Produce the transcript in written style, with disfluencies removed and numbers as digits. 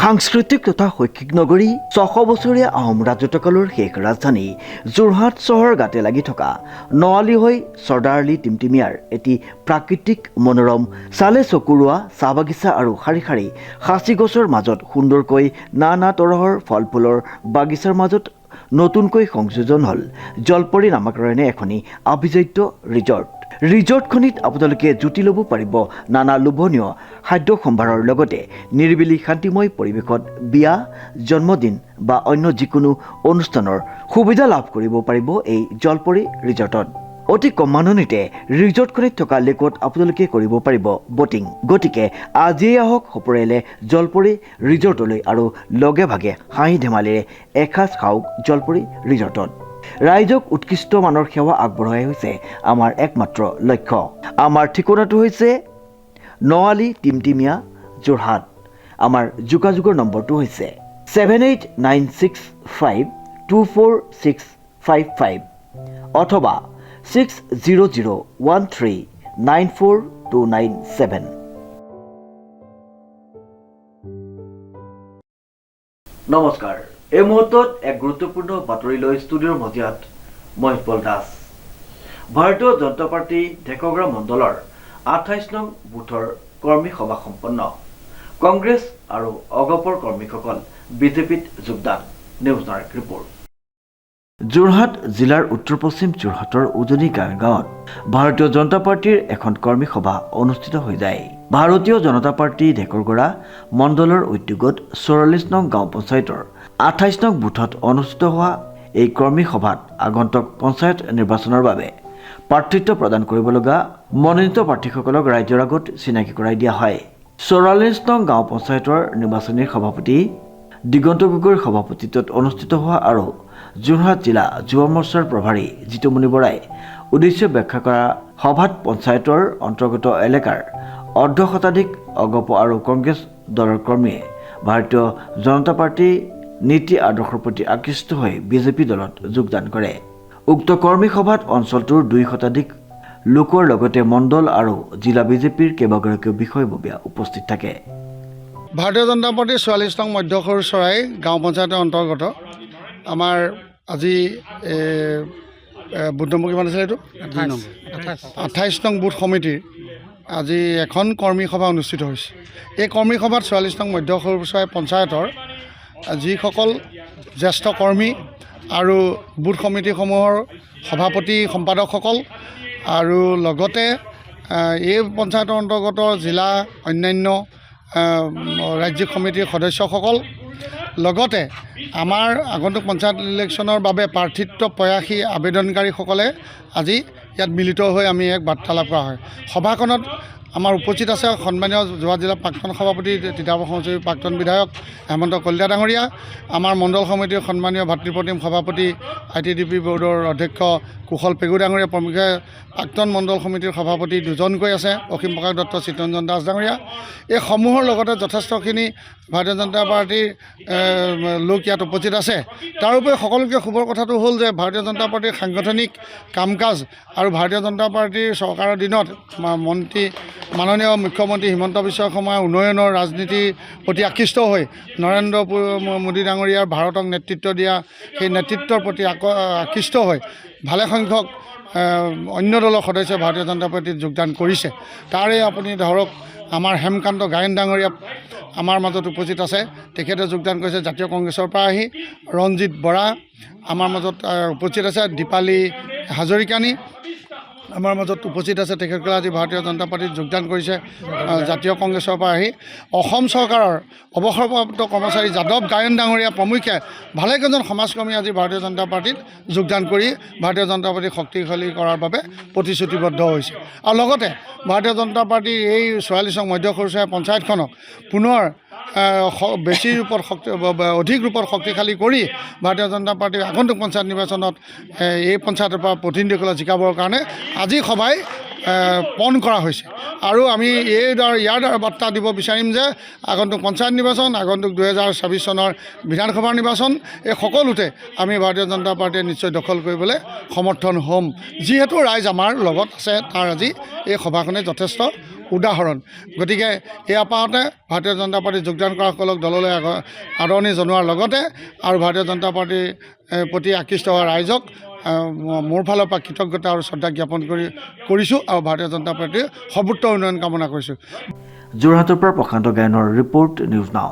সাংস্কৃতিক তথা শৈক্ষিক নগৰী ৬০০ বছৰীয়া আহোম ৰাজত্বকালৰ শেষ ৰাজধানী যোৰহাট চহৰ গাতে লাগি থকা নৱালী হৈ চৰ্দাৰআলি টিমটিমিয়াৰ এটি প্ৰাকৃতিক মনোৰম চালে চকুৰোৱা চাহ বাগিচা আৰু শাৰী শাৰী সাঁচি গছৰ মাজত সুন্দৰকৈ নানা তৰহৰ ফল ফুলৰ বাগিচাৰ মাজত নতুনকৈ সংযোজন হ'ল জলপৰী নামাকৰণে এখনি আভিজাত্য ৰিজৰ্টখনিত আপোনালোকে জুতি ল'ব পাৰিব নানা লোভনীয় খাদ্য সম্ভাৰৰ লগতে নিৰিবিলি শান্তিময় পৰিৱেশত বিয়া জন্মদিন বা অন্য যিকোনো অনুষ্ঠানৰ সুবিধা লাভ কৰিব পাৰিব এই জলপৰী ৰিজৰ্টত। অতি কম মাননিতে ৰিজৰ্টখনিত থকা লেকত আপোনালোকে কৰিব পাৰিব বটিং। গতিকে আজিয়েই আহক সপৰিয়ালে জলপৰী ৰিজৰ্টলৈ আৰু লগে ভাগে হাঁহি ধেমালিৰে এসাঁজ খাওক জলপৰী ৰিজৰ্টত। ৰাইজক উৎকৃষ্ট মানৰ সেৱা আগবঢ়াই হৈছে আমাৰ একমাত্ৰ লক্ষ্য। আমাৰ ঠিকনাটো হৈছে নৱালী টিমটিমিয়া যোৰহাট। আমাৰ যোগাযোগৰ নম্বৰটো হৈছে 7896524655 অথবা 6001394297। নমস্কাৰ। এই মুহূৰ্তত এক গুৰুত্বপূৰ্ণ বাতৰি লৈ ষ্টুডিঅ'ৰ মজিয়াত মই উৎপল দাস। ভাৰতীয় জনতা পাৰ্টি ঢেকীয়াখোৱা মণ্ডলৰ 28 নং বুথৰ কৰ্মী সভা সম্পন্ন। কংগ্ৰেছ আৰু অগপৰ কৰ্মীসকল বিজেপিত যোগদান। News night report. যোৰহাট জিলাৰ উত্তৰ পশ্চিম যোৰহাটৰ উজনি গাঁৱত ভাৰতীয় জনতা পাৰ্টিৰ এখন কৰ্মী সভা অনুষ্ঠিত হৈ যায়। ভাৰতীয় জনতা পাৰ্টি ঢেকীয়াখোৱা মণ্ডলৰ উদ্যোগত 44 নং গাঁও পঞ্চায়তৰ 28 নং বুথত অনুষ্ঠিত হোৱা এই কৰ্মী সভাত আগন্তুক পঞ্চায়ত নিৰ্বাচনৰ বাবে প্ৰাৰ্থিত্ব প্ৰদান কৰিব লগা মনোনীত প্ৰাৰ্থীসকলক ৰাইজৰ আগত চিনাকি কৰাই দিয়া হয়। 44 নং গাঁও পঞ্চায়তৰ নিৰ্বাচনী সভাপতি দিগন্ত গগৈৰ সভাপতিত্বত অনুষ্ঠিত হোৱা আৰু যোৰহাট জিলা যুৱ মৰ্চাৰ প্ৰভাৰী জিতুমণি বৰাই উদ্দেশ্য ব্যাখ্যা কৰা সভাত পঞ্চায়তৰ অন্তৰ্গত এলেকাৰ অৰ্ধ শতাধিক অগপ আৰু কংগ্ৰেছ দলৰ কৰ্মীয়ে ভাৰতীয় জনতা পাৰ্টি নীতি আদৰ্শৰ প্ৰতি আকৃষ্ট হৈ বিজেপি দলত যোগদান কৰে। উক্ত কৰ্মী সভাত অঞ্চলটোৰ 2 শতাধিক লোকৰ লগতে মণ্ডল আৰু জিলা বিজেপিৰ কেইবাগৰাকীও বিষয়ববীয়া উপস্থিত থাকে। ভাৰতীয় জনতা পাৰ্টিৰ 44 নং মধ্যসৰ চৰাই গাঁও পঞ্চায়তৰ অন্তৰ্গত আমাৰ আজি বুথ নম্বৰ কিমান আছিলে এইটো 28 নং বুথ সমিতিৰ আজি এখন কৰ্মী সভা অনুষ্ঠিত হৈছে। এই কৰ্মী সভাত 44 নং মধ্যসৰ চৰাই পঞ্চায়তৰ যিসকল জ্যেষ্ঠ কৰ্মী আৰু বুথ সমিতিসমূহৰ সভাপতি সম্পাদকসকল আৰু লগতে এই পঞ্চায়তৰ অন্তৰ্গত জিলা অন্যান্য ৰাজ্যিক সমিতিৰ সদস্যসকল লগতে আমাৰ আগন্তুক পঞ্চায়ত ইলেকশ্যনৰ বাবে প্ৰাৰ্থিত্ব প্ৰয়াসী আবেদনকাৰীসকলে আজি ইয়াত মিলিত হৈ আমি এক বাৰ্তালাপ কৰা হয়। সভাখনত আমাৰ উপস্থিত আছে সন্মানীয় যোৰহাট জিলাৰ প্ৰাক্তন সভাপতি তিতাবৰ সমষ্টিৰ প্ৰাক্তন বিধায়ক হেমন্ত কলিতা ডাঙৰীয়া, আমাৰ মণ্ডল সমিতিৰ সন্মানীয় ভাতৃপ্ৰতিম সভাপতি ITDP বৰ্ডৰ অধ্যক্ষ কুশল পেগু ডাঙৰীয়া প্ৰমুখ্যে প্ৰাক্তন মণ্ডল সমিতিৰ সভাপতি দুজনকৈ আছে অসীম প্ৰকাশ দত্ত চিত্তৰঞ্জন দাস ডাঙৰীয়া। এই সমূহৰ লগতে যথেষ্টখিনি ভাৰতীয় জনতা পাৰ্টিৰ লোক ইয়াত উপস্থিত আছে। তাৰোপৰি সকলোকে শুভৰ কথাটো হ'ল যে ভাৰতীয় জনতা পাৰ্টিৰ সাংগঠনিক কাম কাজ আৰু ভাৰতীয় জনতা পাৰ্টিৰ চৰকাৰৰ দিনত মাননীয় মুখ্যমন্ত্ৰী হিমন্ত বিশ্ব শৰ্মাৰ উন্নয়নৰ ৰাজনীতিৰ প্ৰতি আকৃষ্ট হৈ নৰেন্দ্ৰ মোদী ডাঙৰীয়াৰ ভাৰতক নেতৃত্ব দিয়া সেই নেতৃত্বৰ প্ৰতি আকৃষ্ট হৈ ভালেসংখ্যক অন্য দলৰ সদস্যই ভাৰতীয় জনতা পাৰ্টিত যোগদান কৰিছে। তাৰে আপুনি ধৰক আমাৰ হেমকান্ত গায়ন ডাঙৰীয়া আমাৰ মাজত উপস্থিত আছে, তেখেতে যোগদান কৰিছে জাতীয় কংগ্ৰেছৰ পৰা আহি। ৰঞ্জিত বৰা আমাৰ মাজত উপস্থিত আছে, দীপালী হাজৰিকানী আমাৰ মাজত উপস্থিত আছে, তেখেতসকলে আজি ভাৰতীয় জনতা পাৰ্টিত যোগদান কৰিছে জাতীয় কংগ্ৰেছৰ পৰা আহি। অসম চৰকাৰৰ অৱসৰপ্ৰাপ্ত কৰ্মচাৰী যাদৱ গায়ন ডাঙৰীয়া প্ৰমুখ্যে ভালেকেইজন সমাজকৰ্মী আজি ভাৰতীয় জনতা পাৰ্টিত যোগদান কৰি ভাৰতীয় জনতা পাৰ্টিক শক্তিশালী কৰাৰ বাবে প্ৰতিশ্ৰুতিবদ্ধ হৈছে। আৰু লগতে ভাৰতীয় জনতা পাৰ্টিৰ এই 44 নং মধ্যসৰচীয়া পঞ্চায়তখনক পুনৰ অধিক ৰূপত শক্তিশালী কৰি ভাৰতীয় জনতা পাৰ্টিৰ আগন্তুক পঞ্চায়ত নিৰ্বাচনত এই পঞ্চায়তৰ পৰা প্ৰতিনিধিসকলক জিকাবৰ কাৰণে আজি সভাই পণ কৰা হৈছে। আৰু আমি ইয়াৰ দ্বাৰা বাৰ্তা দিব বিচাৰিম যে আগন্তুক পঞ্চায়ত নিৰ্বাচন, আগন্তুক 2024 চনৰ বিধানসভাৰ নিৰ্বাচন, এই সকলোতে আমি ভাৰতীয় জনতা পাৰ্টিয়ে নিশ্চয় দখল কৰিবলৈ সমৰ্থন হ'ম। যিহেতু ৰাইজ আমাৰ লগত আছে, তাৰ আজি এই সভাখনে যথেষ্ট উদাহৰণ গতিকে এই আপাহতে ভাৰতীয় জনতা পাৰ্টীত যোগদান কৰাসকলক দললৈ আদৰণি জনোৱাৰ লগতে আৰু ভাৰতীয় জনতা পাৰ্টীৰ প্ৰতি আকৃষ্ট হোৱা ৰাইজক মোৰ ফালৰ পৰা কৃতজ্ঞতা আৰু শ্ৰদ্ধা জ্ঞাপন কৰিছোঁ আৰু ভাৰতীয় জনতা পাৰ্টীৰ সৰ্বোত্তৰ উন্নয়ন কামনা কৰিছোঁ। যোৰহাটৰ পৰা প্ৰশান্ত গায়নৰ ৰিপৰ্ট, নিউজ নাও।